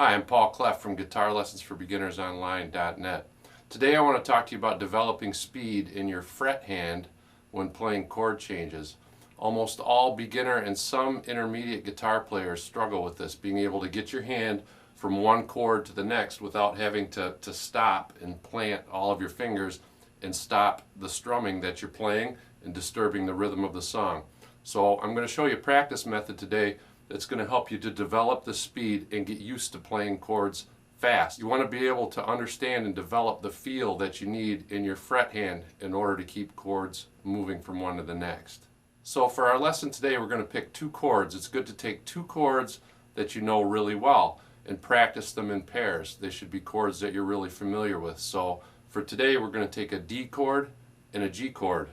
Hi, I'm Paul Clef from GuitarLessonsForBeginnersOnline.net. Today I want to talk to you about developing speed in your fret hand when playing chord changes. Almost all beginner and some intermediate guitar players struggle with this, being able to get your hand from one chord to the next without having to stop and plant all of your fingers and stop the strumming that you're playing and disturbing the rhythm of the song. So I'm going to show you a practice method today that's going to help you to develop the speed and get used to playing chords fast. You want to be able to understand and develop the feel that you need in your fret hand in order to keep chords moving from one to the next. So for our lesson today, we're going to pick two chords. It's good to take two chords that you know really well and practice them in pairs. They should be chords that you're really familiar with. So for today, we're going to take a D chord and a G chord.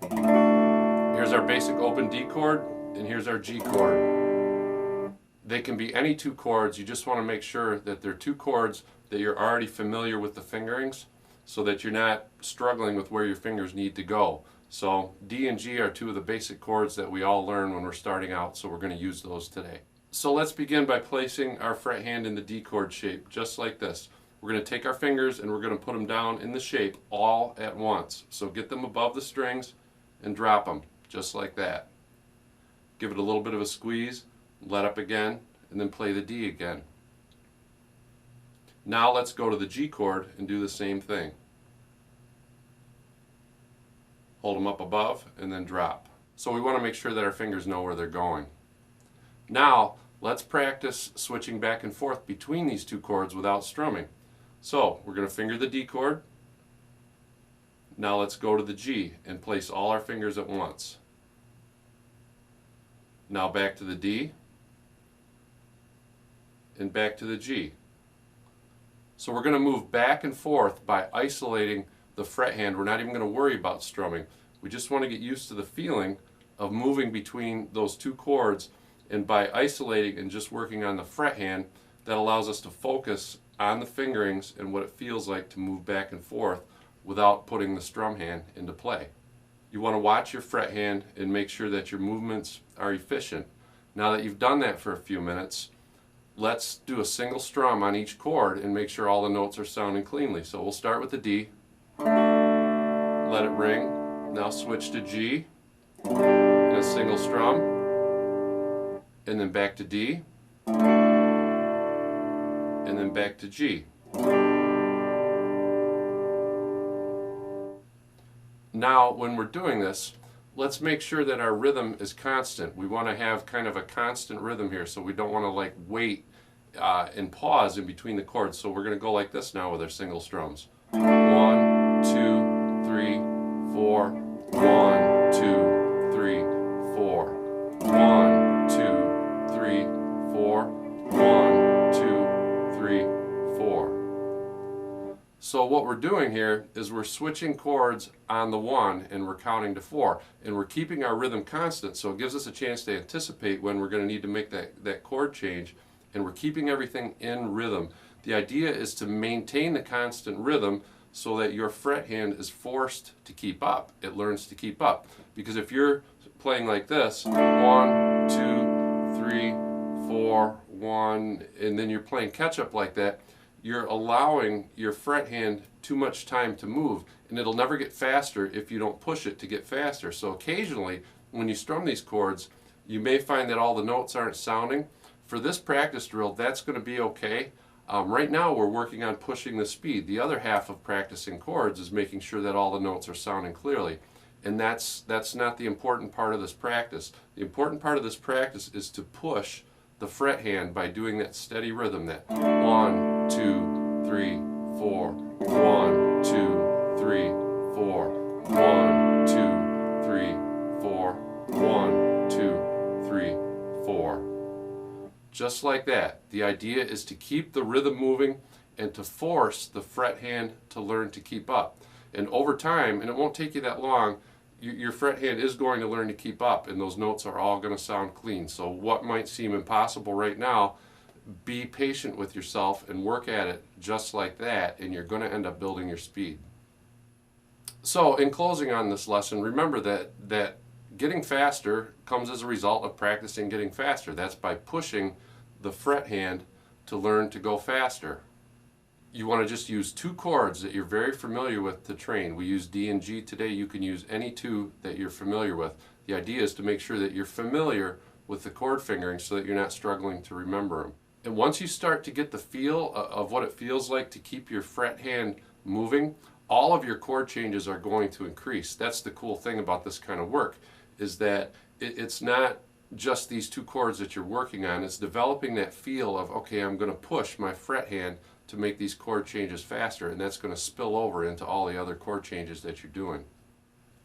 Here's our basic open D chord, and here's our G chord. They can be any two chords. You just want to make sure that they're two chords that you're already familiar with the fingerings so that you're not struggling with where your fingers need to go. So D and G are two of the basic chords that we all learn when we're starting out, so we're going to use those today. So let's begin by placing our fret hand in the D chord shape, just like this. We're going to take our fingers and we're going to put them down in the shape all at once. So get them above the strings and drop them, just like that. Give it a little bit of a squeeze, let up again, and then play the D again. Now let's go to the G chord and do the same thing. Hold them up above and then drop. So we want to make sure that our fingers know where they're going. Now let's practice switching back and forth between these two chords without strumming. So we're going to finger the D chord. Now let's go to the G and place all our fingers at once. Now back to the D and back to the G. So we're going to move back and forth by isolating the fret hand. We're not even going to worry about strumming. We just want to get used to the feeling of moving between those two chords, and by isolating and just working on the fret hand, that allows us to focus on the fingerings and what it feels like to move back and forth without putting the strum hand into play. You want to watch your fret hand and make sure that your movements are efficient. Now that you've done that for a few minutes, let's do a single strum on each chord and make sure all the notes are sounding cleanly. So we'll start with the D, let it ring, now switch to G, and a single strum, and then back to D, and then back to G. Now, when we're doing this, let's make sure that our rhythm is constant. We want to have kind of a constant rhythm here, so we don't want to like wait and pause in between the chords. So we're going to go like this now with our single strums. 1, 2, 3, 4. 1, 2, 3, 4. 1, 2, 3, 4. 1, 2, 3, 4. So what we're doing here is we're switching chords on the 1 and we're counting to 4, and we're keeping our rhythm constant, so it gives us a chance to anticipate when we're going to need to make that chord change, and we're keeping everything in rhythm. The idea is to maintain the constant rhythm so that your fret hand is forced to keep up. It learns to keep up. Because if you're playing like this, 1, 2, 3, 4, 1, and then you're playing catch up like that, you're allowing your fret hand too much time to move, and it'll never get faster if you don't push it to get faster. So occasionally, when you strum these chords, you may find that all the notes aren't sounding. For this practice drill, that's going to be okay. Right now, we're working on pushing the speed. The other half of practicing chords is making sure that all the notes are sounding clearly. And that's not the important part of this practice. The important part of this practice is to push the fret hand by doing that steady rhythm, that 1, 2, 3, 4, 1, 2, 3, 4, 1, 2, 3, 4, 1, 2, 3, 4. Just like that. The idea is to keep the rhythm moving and to force the fret hand to learn to keep up. And over time, and it won't take you that long, your fret hand is going to learn to keep up, and those notes are all going to sound clean. So what might seem impossible right now, be patient with yourself and work at it just like that, and you're going to end up building your speed. So in closing on this lesson, remember that getting faster comes as a result of practicing getting faster. That's by pushing the fret hand to learn to go faster. You want to just use 2 chords that you're very familiar with to train. We use D and G today. You can use any 2 that you're familiar with. The idea is to make sure that you're familiar with the chord fingering so that you're not struggling to remember them. And once you start to get the feel of what it feels like to keep your fret hand moving, all of your chord changes are going to increase. That's the cool thing about this kind of work, is that it's not just these 2 chords that you're working on. It's developing that feel of, okay, I'm going to push my fret hand to make these chord changes faster, and that's going to spill over into all the other chord changes that you're doing.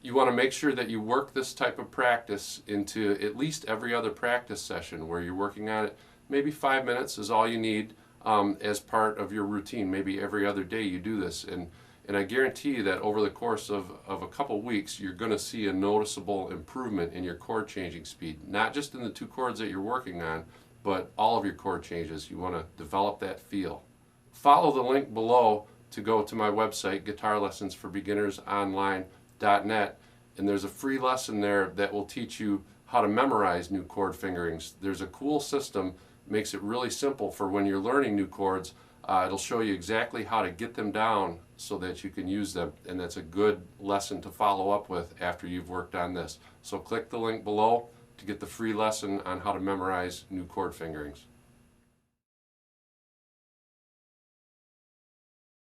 You want to make sure that you work this type of practice into at least every other practice session where you're working on it. Maybe 5 minutes is all you need as part of your routine. Maybe every other day you do this, and I guarantee you that over the course of a couple weeks you're going to see a noticeable improvement in your chord changing speed. Not just in the 2 chords that you're working on, but all of your chord changes. You want to develop that feel. Follow the link below to go to my website, guitarlessonsforbeginnersonline.net, and there's a free lesson there that will teach you how to memorize new chord fingerings. There's a cool system, makes it really simple for when you're learning new chords. It'll show you exactly how to get them down so that you can use them, and that's a good lesson to follow up with after you've worked on this. So click the link below to get the free lesson on how to memorize new chord fingerings.